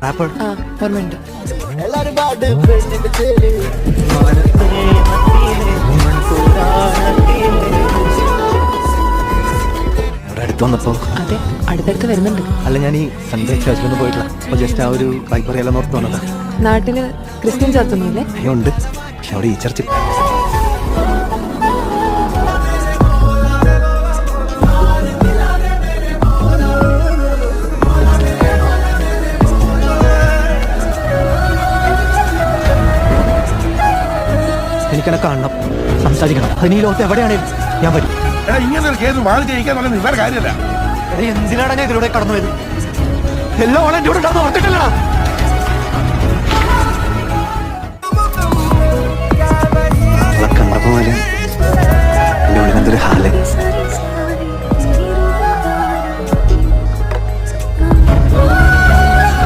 Wrapper ഓർമ്മയുണ്ട്. ഇവിടെ അടുത്ത് വന്നപ്പോ അതെ, അടുത്തടുത്ത് വരുന്നുണ്ട്. അല്ല ഞാൻ ഈ സൺഡേ ചർച്ചിലൊന്നും പോയിട്ടില്ല. അപ്പൊ ജസ്റ്റ് ആ ഒരു ബൈക്ക് പറയാൻ ഓർത്ത് വന്നതാ. നാട്ടില് ക്രിസ്ത്യൻ ചർച്ചൊന്നുമില്ലേ? അയ്യോ ഉണ്ട്, പക്ഷെ അവിടെ ഈ ചർച്ച് എനിക്കെന്നെ കാണണം, സംസാരിക്കണം. അതിന് ഈ ലോകത്ത് എവിടെയാണേലും ഞാൻ വരും. ഇങ്ങനെ ഒരു കേസ് മാറി ജയിക്കാൻ നിങ്ങളുടെ കാര്യമല്ല. എന്തിനാണ് ഞാൻ ഇതിലൂടെ കടന്നു വരുന്നത്? എല്ലാം ഓളെ എൻ്റെ കൂടെ ഉണ്ടാകുന്ന ഓർത്തിട്ട്